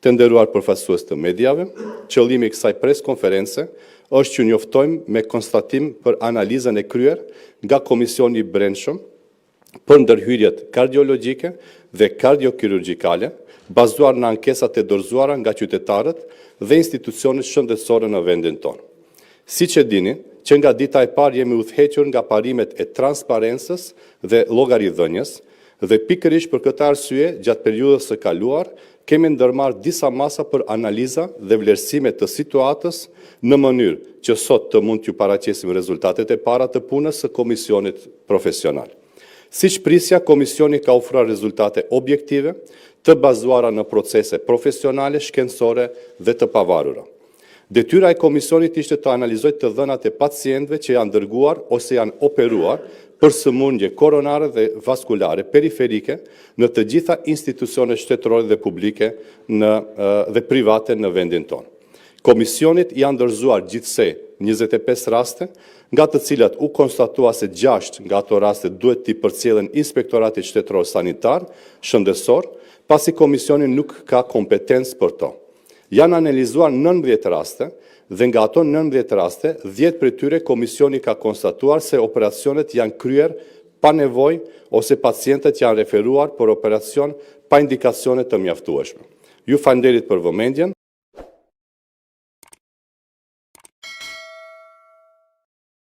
Të nderuar përfaqësues të mediave, qëllimi i kësaj preskonference është që njoftojmë me konstatim për analizën e kryer nga Komisioni i Brendshëm për ndërhyrjet kardiologjike dhe kardiokirurgjikale, bazuar në ankesat e dorëzuara nga qytetarët dhe institucionet shëndetësore në vendin tonë. Siç e dini, që nga dita e parë jemi udhëhequr nga parimet e transparencës dhe llogaridhënies, dhe pikërisht për këtë arsye, gjatë periudhës së kaluar, kemi ndërmarrë disa masa për analiza dhe vlerësime të situatës në mënyrë që sot të mund t'ju paraqesim rezultatet e para të punës së komisionit profesional. Siç prisja, komisioni ka ofruar rezultate objektive, të bazuara në procese profesionale, shkencore dhe të pavarura. Detyra e komisionit ishte të analizojë të dhënat e pacientëve që janë dërguar ose janë operuar për sëmundje koronare dhe vaskulare periferike në të gjitha institucionet shtetërore dhe publike dhe private në vendin tonë. Komisionit janë dorëzuar gjithsej 25 raste, nga të cilat u konstatua se 6 nga ato raste duhet t'i përcjellen Inspektorati Shtetëror Sanitar, Shëndetësor, pasi komisioni nuk ka kompetencë për to. Janë analizuar 19 raste dhe nga ato 19 raste, 10 prej tyre komisioni ka konstatuar se operacionet janë kryer pa nevojë ose pacientët janë referuar për operacion pa indikacione të mjaftueshme. Ju falenderit për vëmendjen.